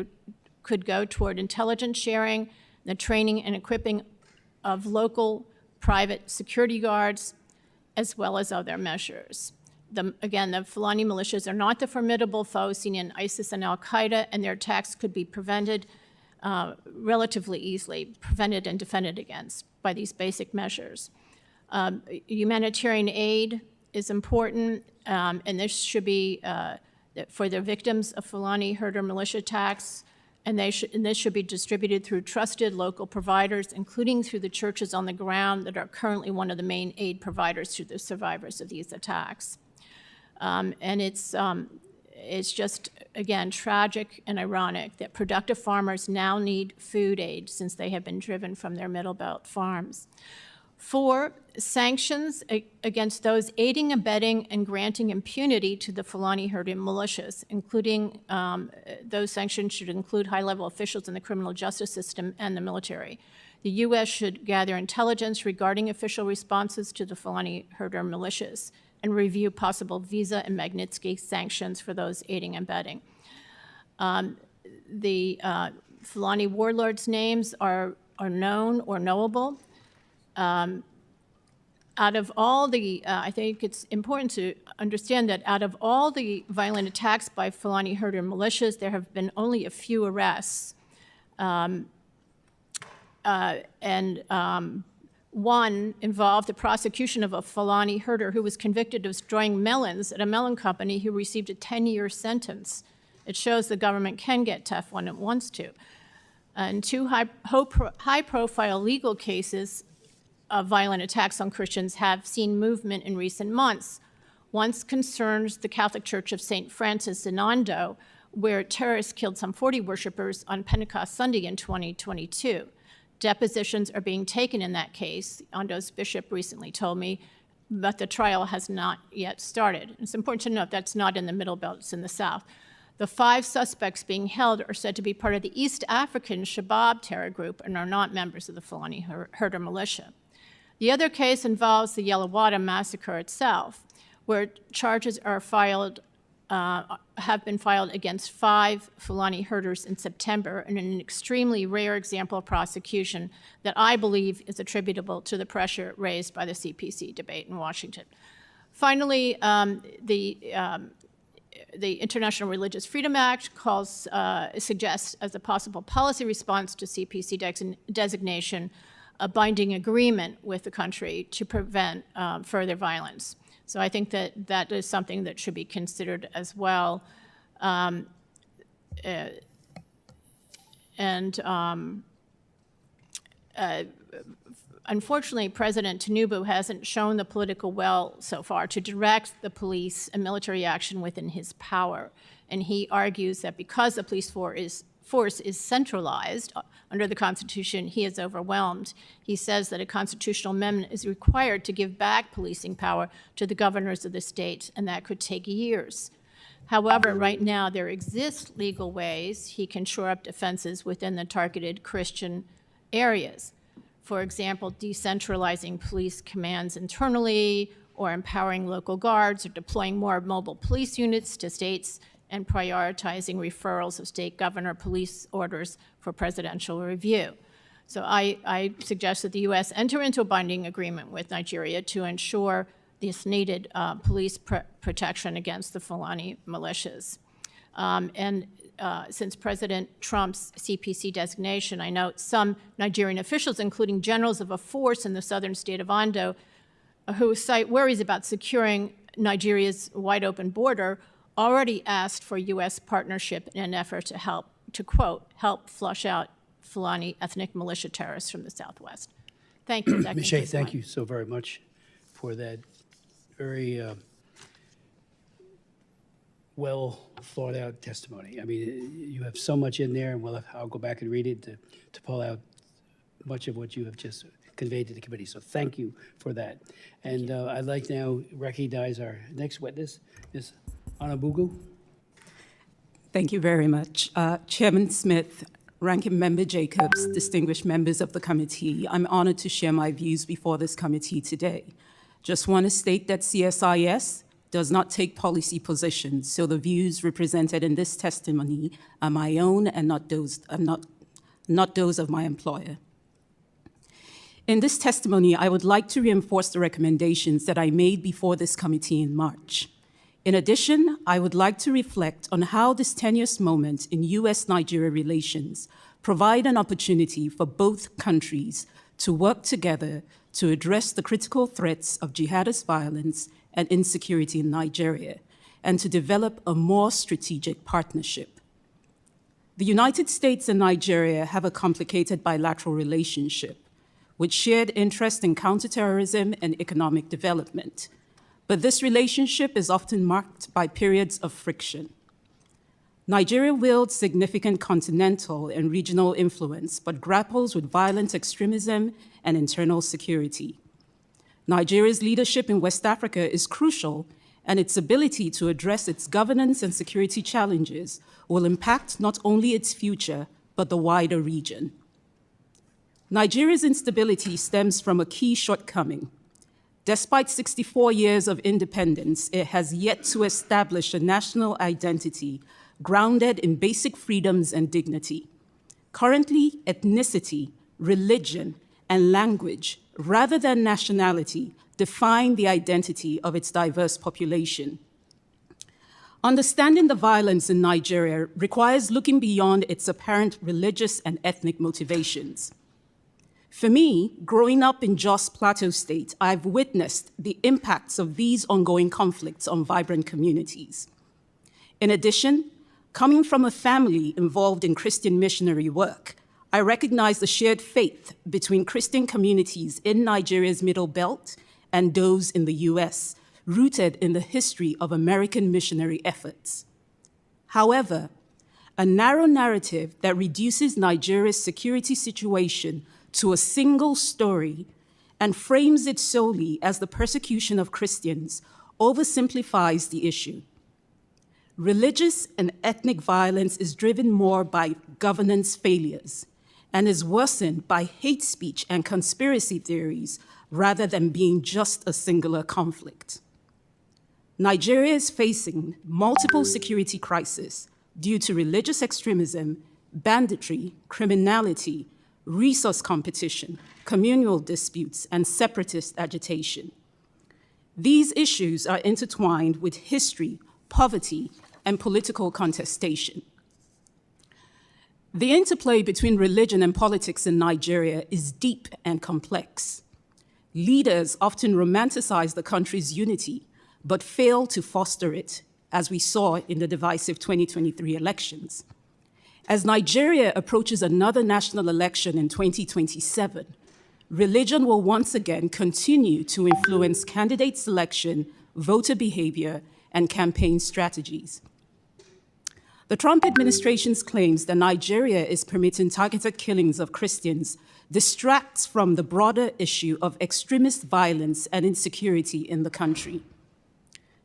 could go toward intelligence sharing, the training and equipping of local private security guards, as well as other measures. Again, the Fulani militias are not the formidable foes seen in ISIS and al-Qaeda, and their attacks could be prevented relatively easily, prevented and defended against by these basic measures. Humanitarian aid is important, and this should be for the victims of Fulani herder militia attacks, and this should be distributed through trusted local providers, including through the churches on the ground that are currently one of the main aid providers to the survivors of these attacks. And it's just, again, tragic and ironic that productive farmers now need food aid since they have been driven from their Middle Belt farms. 4, sanctions against those aiding, abetting, and granting impunity to the Fulani herding militias, including those sanctions should include high-level officials in the criminal justice system and the military. The U.S. should gather intelligence regarding official responses to the Fulani herder militias and review possible visa and Magnitsky sanctions for those aiding and abetting. The Fulani warlords' names are known or knowable. Out of all the, I think it's important to understand that out of all the violent attacks by Fulani herder militias, there have been only a few arrests. One involved the prosecution of a Fulani herder who was convicted of destroying melons at a melon company who received a 10-year sentence. It shows the government can get tough when it wants to. And 2 high-profile legal cases of violent attacks on Christians have seen movement in recent months. One concerns the Catholic Church of St. Francis in Ondo, where terrorists killed some 40 worshipers on Pentecost Sunday in 2022. Depositions are being taken in that case, Ondo's bishop recently told me, but the trial has not yet started. It's important to note that's not in the Middle Belt, it's in the South. The 5 suspects being held are said to be part of the East African Shabab terror group and are not members of the Fulani herder militia. The other case involves the Yelawada massacre itself, where charges are have been filed against 5 Fulani herders in September in an extremely rare example of prosecution that I believe is attributable to the pressure raised by the CPC debate in Washington. Finally, the International Religious Freedom Act suggests as a possible policy response to CPC designation a binding agreement with the country to prevent further violence. So I think that that is something that should be considered as well. unfortunately, President Tinubu hasn't shown the political will so far to direct the police and military action within his power. And he argues that because the police force is centralized under the Constitution, he is overwhelmed. He says that a constitutional amendment is required to give back policing power to the governors of the states, and that could take years. However, right now, there exist legal ways he can shore up defenses within the targeted Christian areas. For example, decentralizing police commands internally, or empowering local guards, or deploying more mobile police units to states, and prioritizing referrals of state governor police orders for presidential review. So I suggest that the U.S. enter into a binding agreement with Nigeria to ensure this needed police protection against the Fulani militias. Since President Trump's CPC designation, I note some Nigerian officials, including generals of a force in the southern state of Ondo, who cite worries about securing Nigeria's wide-open border, already asked for U.S. partnership in an effort to help, to quote, help flush out Fulani ethnic militia terrorists from the Southwest. Thank you. Ms. Shea, thank you so very much for that very well thought out testimony. I mean, you have so much in there, and I'll go back and read it to pull out much of what you have just conveyed to the committee. So thank you for that. And I'd like now recognize our next witness, Ms. Onubogu. Thank you very much. Chairman Smith, Ranking Member Jacobs, distinguished members of the committee, I'm honored to share my views before this committee today. Just want to state that CSIS does not take policy positions, so the views represented in this testimony are my own and not those of my employer. In this testimony, I would like to reinforce the recommendations that I made before this committee in March. In addition, I would like to reflect on how this tenuous moment in U.S.-Nigeria relations provide an opportunity for both countries to work together to address the critical threats of jihadist violence and insecurity in Nigeria, and to develop a more strategic partnership. The United States and Nigeria have a complicated bilateral relationship with shared interest in counterterrorism and economic development. But this relationship is often marked by periods of friction. Nigeria wields significant continental and regional influence, but grapples with violent extremism and internal security. Nigeria's leadership in West Africa is crucial, and its ability to address its governance and security challenges will impact not only its future, but the wider region. Nigeria's instability stems from a key shortcoming. Despite 64 years of independence, it has yet to establish a national identity grounded in basic freedoms and dignity. Currently, ethnicity, religion, and language, rather than nationality, define the identity of its diverse population. Understanding the violence in Nigeria requires looking beyond its apparent religious and ethnic motivations. For me, growing up in Jos Plateau State, I've witnessed the impacts of these ongoing conflicts on vibrant communities. In addition, coming from a family involved in Christian missionary work, I recognize the shared faith between Christian communities in Nigeria's Middle Belt and those in the US, rooted in the history of American missionary efforts. However, a narrow narrative that reduces Nigeria's security situation to a single story and frames it solely as the persecution of Christians oversimplifies the issue. Religious and ethnic violence is driven more by governance failures and is worsened by hate speech and conspiracy theories rather than being just a singular conflict. Nigeria is facing multiple security crises due to religious extremism, banditry, criminality, resource competition, communal disputes, and separatist agitation. These issues are intertwined with history, poverty, and political contestation. The interplay between religion and politics in Nigeria is deep and complex. Leaders often romanticize the country's unity, but fail to foster it, as we saw in the divisive 2023 elections. As Nigeria approaches another national election in 2027, religion will once again continue to influence candidate selection, voter behavior, and campaign strategies. The Trump administration's claims that Nigeria is permitting targeted killings of Christians distracts from the broader issue of extremist violence and insecurity in the country.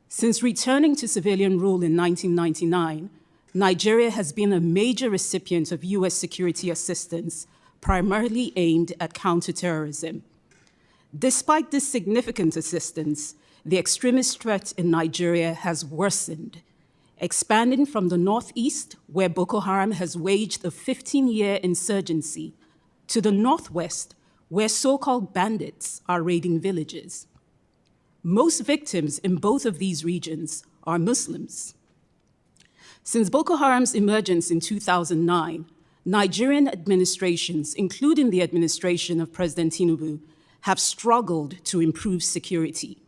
Since returning to civilian rule in 1999, Nigeria has been a major recipient of US security assistance, primarily aimed at counterterrorism. Despite this significant assistance, the extremist threat in Nigeria has worsened, expanding from the northeast, where Boko Haram has waged a 15-year insurgency, to the northwest, where so-called bandits are raiding villages. Most victims in both of these regions are Muslims. Since Boko Haram's emergence in 2009, Nigerian administrations, including the administration of President Tinubu, have struggled to improve security.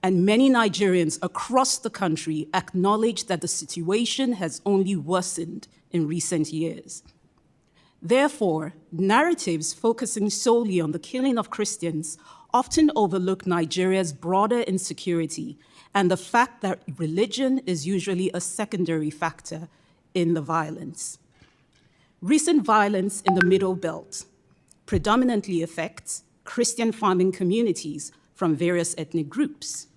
And many Nigerians across the country acknowledge that the situation has only worsened in recent years. Therefore, narratives focusing solely on the killing of Christians often overlook Nigeria's broader insecurity and the fact that religion is usually a secondary factor in the violence. Recent violence in the Middle Belt predominantly affects Christian farming communities from various ethnic groups.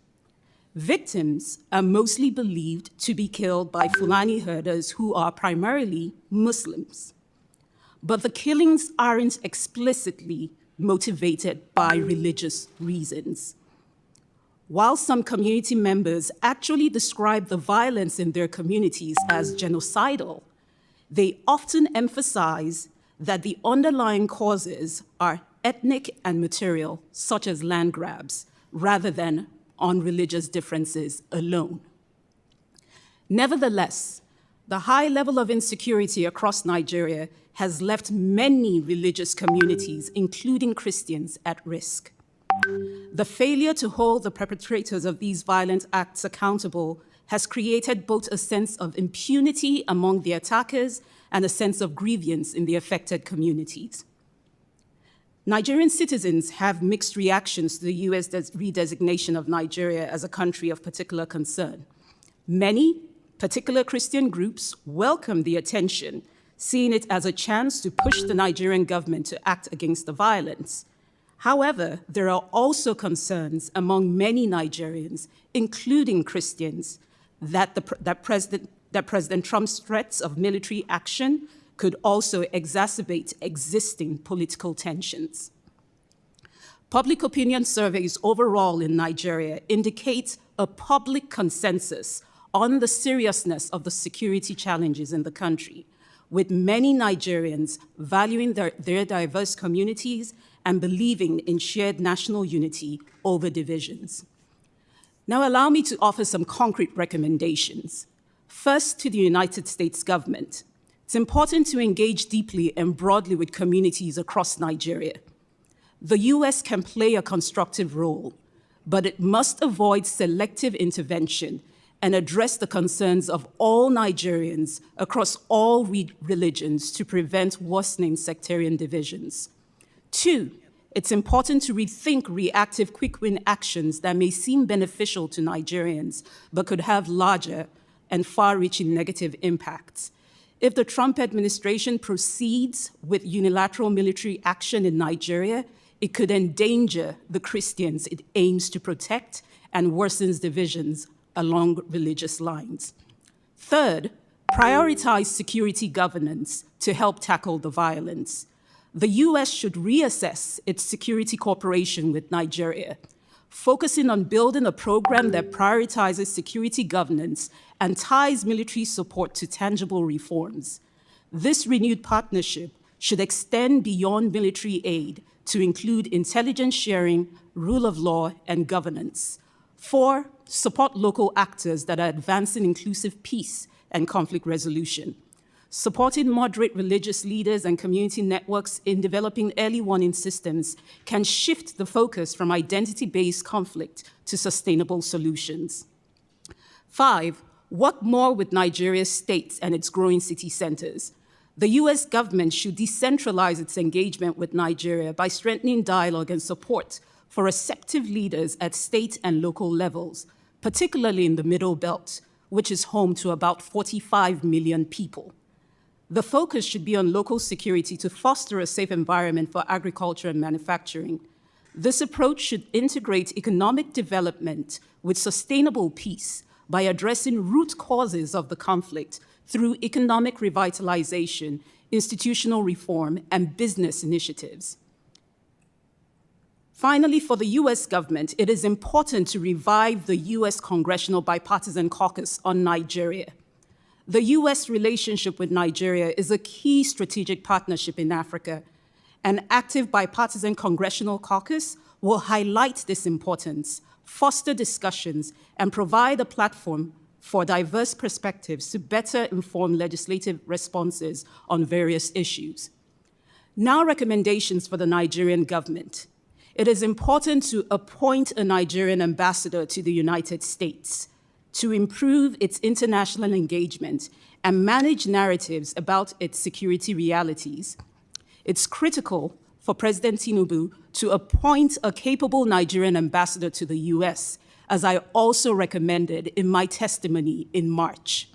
Victims are mostly believed to be killed by Fulani herders who are primarily Muslims. But the killings aren't explicitly motivated by religious reasons. While some community members actually describe the violence in their communities as genocidal, they often emphasize that the underlying causes are ethnic and material, such as land grabs, rather than on religious differences alone. Nevertheless, the high level of insecurity across Nigeria has left many religious communities, including Christians, at risk. The failure to hold the perpetrators of these violent acts accountable has created both a sense of impunity among the attackers and a sense of grievance in the affected communities. Nigerian citizens have mixed reactions to the US redesignation of Nigeria as a country of particular concern. Many particular Christian groups welcome the attention, seeing it as a chance to push the Nigerian government to act against the violence. However, there are also concerns among many Nigerians, including Christians, that President Trump's threats of military action could also exacerbate existing political tensions. Public opinion surveys overall in Nigeria indicate a public consensus on the seriousness of the security challenges in the country, with many Nigerians valuing their diverse communities and believing in shared national unity over divisions. Now allow me to offer some concrete recommendations. First, to the United States government. It's important to engage deeply and broadly with communities across Nigeria. The US can play a constructive role, but it must avoid selective intervention and address the concerns of all Nigerians across all religions to prevent worsening sectarian divisions. Two, it's important to rethink reactive quick-win actions that may seem beneficial to Nigerians, but could have larger and far-reaching negative impacts. If the Trump administration proceeds with unilateral military action in Nigeria, it could endanger the Christians it aims to protect and worsens divisions along religious lines. Third, prioritize security governance to help tackle the violence. The US should reassess its security cooperation with Nigeria, focusing on building a program that prioritizes security governance and ties military support to tangible reforms. This renewed partnership should extend beyond military aid to include intelligence sharing, rule of law, and governance. 4, support local actors that are advancing inclusive peace and conflict resolution. Supporting moderate religious leaders and community networks in developing early warning systems can shift the focus from identity-based conflict to sustainable solutions. 5, work more with Nigeria's states and its growing city centers. The US government should decentralize its engagement with Nigeria by strengthening dialogue and support for receptive leaders at state and local levels, particularly in the Middle Belt, which is home to about 45 million people. The focus should be on local security to foster a safe environment for agriculture and manufacturing. This approach should integrate economic development with sustainable peace by addressing root causes of the conflict through economic revitalization, institutional reform, and business initiatives. Finally, for the US government, it is important to revive the US Congressional Bipartisan Caucus on Nigeria. The US relationship with Nigeria is a key strategic partnership in Africa. An active bipartisan congressional caucus will highlight this importance, foster discussions, and provide a platform for diverse perspectives to better inform legislative responses on various issues. Now, recommendations for the Nigerian government. It is important to appoint a Nigerian ambassador to the United States to improve its international engagement and manage narratives about its security realities. It's critical for President Tinubu to appoint a capable Nigerian ambassador to the US, as I also recommended in my testimony in March.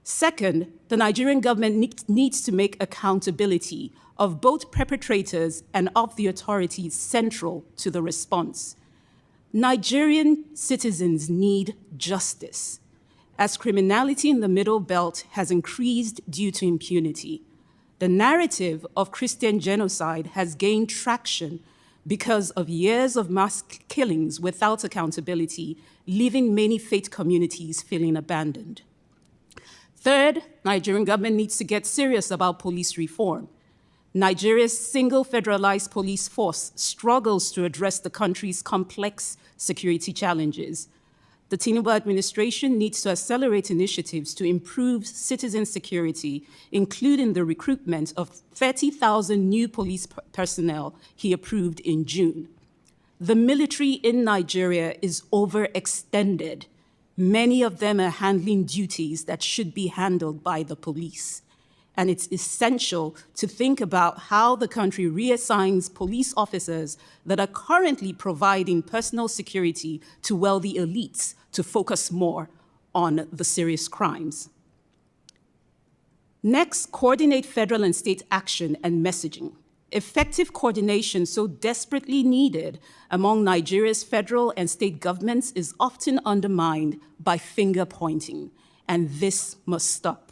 Second, the Nigerian government needs to make accountability of both perpetrators and of the authorities central to the response. Nigerian citizens need justice, as criminality in the Middle Belt has increased due to impunity. The narrative of Christian genocide has gained traction because of years of mass killings without accountability, leaving many faith communities feeling abandoned. Third, Nigerian government needs to get serious about police reform. Nigeria's single federalized police force struggles to address the country's complex security challenges. The Tinubu administration needs to accelerate initiatives to improve citizen security, including the recruitment of 30,000 new police personnel he approved in June. The military in Nigeria is overextended. Many of them are handling duties that should be handled by the police. And it's essential to think about how the country reassigns police officers that are currently providing personal security to wealthy elites to focus more on the serious crimes. Next, coordinate federal and state action and messaging. Effective coordination so desperately needed among Nigeria's federal and state governments is often undermined by finger pointing, and this must stop.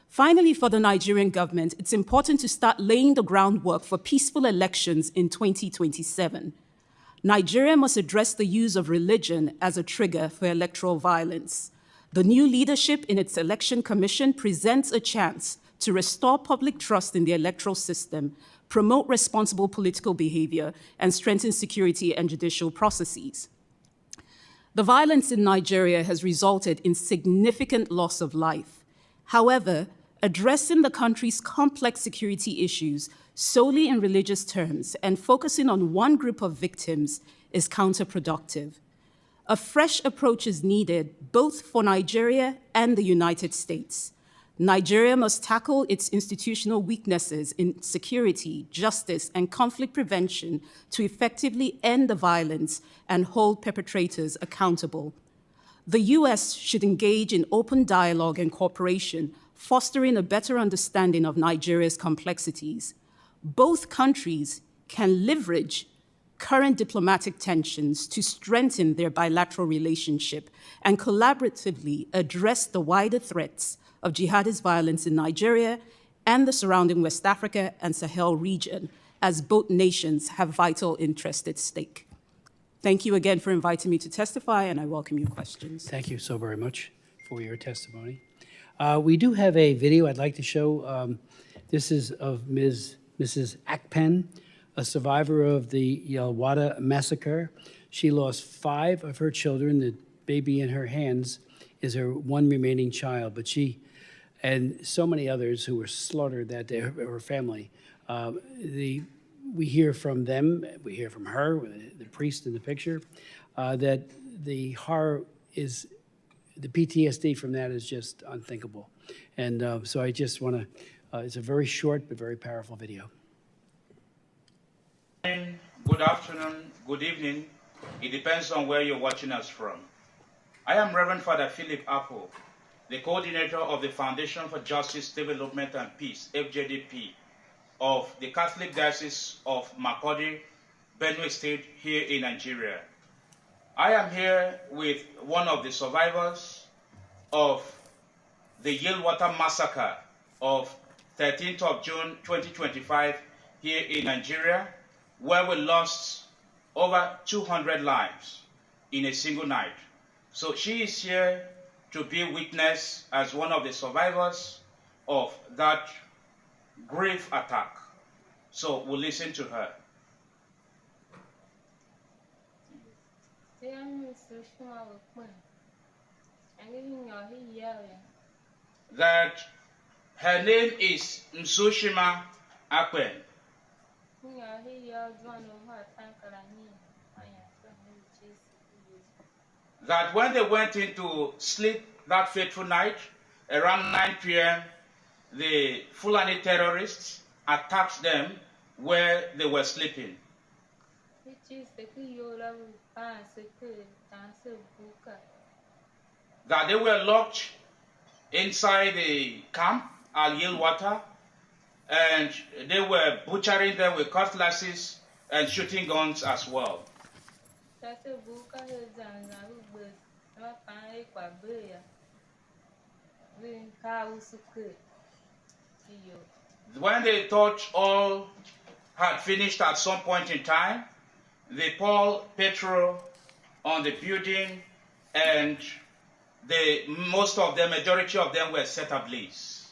Finally, for the Nigerian government, it's important to start laying the groundwork for peaceful elections in 2027. Nigeria must address the use of religion as a trigger for electoral violence. The new leadership in its election commission presents a chance to restore public trust in the electoral system, promote responsible political behavior, and strengthen security and judicial processes. The violence in Nigeria has resulted in significant loss of life. However, addressing the country's complex security issues solely in religious terms and focusing on one group of victims is counterproductive. A fresh approach is needed both for Nigeria and the United States. Nigeria must tackle its institutional weaknesses in security, justice, and conflict prevention to effectively end the violence and hold perpetrators accountable. The US should engage in open dialogue and cooperation, fostering a better understanding of Nigeria's complexities. Both countries can leverage current diplomatic tensions to strengthen their bilateral relationship and collaboratively address the wider threats of jihadist violence in Nigeria and the surrounding West Africa and Sahel region, as both nations have vital interests at stake. Thank you again for inviting me to testify, and I welcome your questions. Thank you so very much for your testimony. We do have a video I'd like to show. This is of Mrs. Akpen, a survivor of the Yalwada massacre. She lost 5 of her children. The baby in her hands is her one remaining child, but she and so many others who were slaughtered that day, her family. We hear from them, we hear from her, the priest in the picture, that the horror the PTSD from that is just unthinkable. And so I just want to It's a very short but very powerful video. Good afternoon, good evening. It depends on where you're watching us from. I am Reverend Father Philip Apple, the coordinator of the Foundation for Justice, Development and Peace, FJDP, of the Catholic Diocese of Makurdi, Benue State, here in Nigeria. I am here with one of the survivors of the Yilwata massacre of 13th of June 2025 here in Nigeria, where we lost over 200 lives in a single night. So she is here to be witness as one of the survivors of that grave attack. So we'll listen to her. That her name is Nsoshima Akpen. That when they went into sleep that fateful night, around 9 p.m., the Fulani terrorists attacked them where they were sleeping. That they were locked inside the camp, Al Yilwata, and they were butchering them with cutlasses and shooting guns as well. When they thought all had finished at some point in time, they poured petrol on the building, and most of them, majority of them, were set ablaze.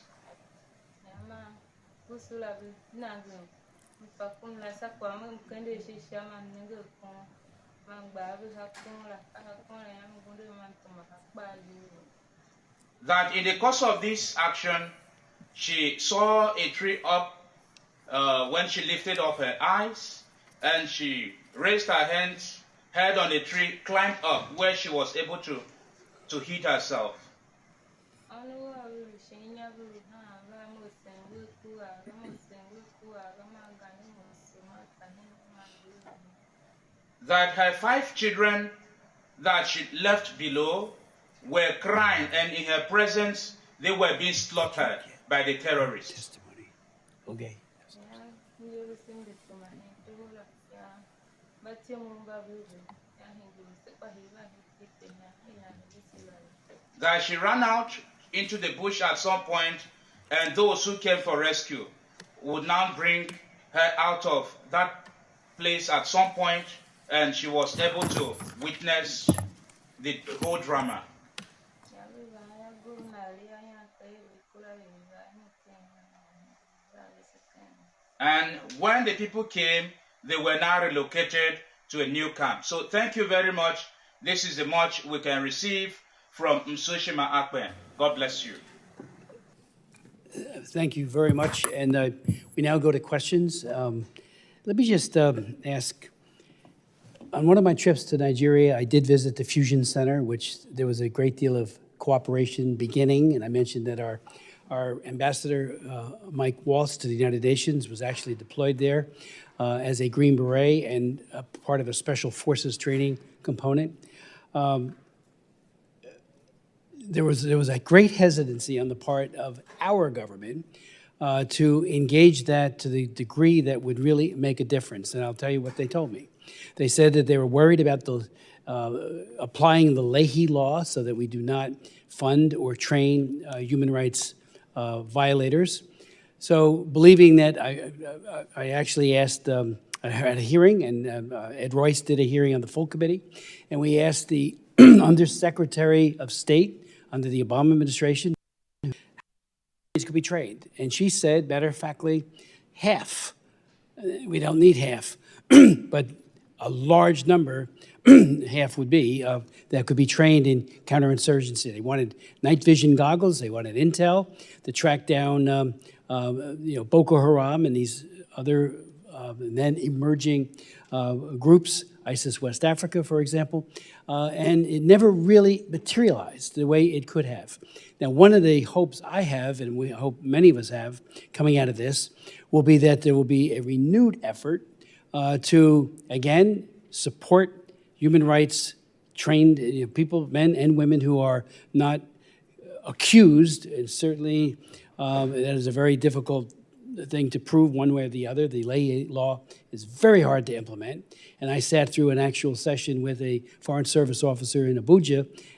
That in the course of this action, she saw a tree up when she lifted up her eyes, and she raised her head on the tree, climbed up where she was able to hit herself. That her 5 children that she left below were crying, and in her presence, they were being slaughtered by the terrorists. Okay. That she ran out into the bush at some point, and those who came for rescue would now bring her out of that place at some point, and she was able to witness the whole drama. And when the people came, they were now relocated to a new camp. So thank you very much. This is the much we can receive from Nsoshima Akpen. God bless you. Thank you very much. And we now go to questions. Let me just ask, on one of my trips to Nigeria, I did visit the Fusion Center, which there was a great deal of cooperation beginning. And I mentioned that our ambassador, Mike Waltz, to the United Nations was actually deployed there as a Green Beret and a part of a special forces training component. There was a great hesitancy on the part of our government to engage that to the degree that would really make a difference. And I'll tell you what they told me. They said that they were worried about the applying the Leahy law so that we do not fund or train human rights violators. So believing that, I actually asked, I had a hearing, and Ed Royce did a hearing on the full committee, and we asked the Undersecretary of State under the Obama administration how these could be trained. And she said, matter of factly, half. We don't need half, but a large number, half would be, that could be trained in counterinsurgency. They wanted night vision goggles. They wanted intel to track down Boko Haram and these other and then emerging groups, ISIS West Africa, for example, and it never really materialized the way it could have. Now, one of the hopes I have, and we hope many of us have, coming out of this, will be that there will be a renewed effort to, again, support human rights trained people, men and women who are not accused, and certainly that is a very difficult thing to prove one way or the other. The lay law is very hard to implement. And I sat through an actual session with a Foreign Service officer in Abuja,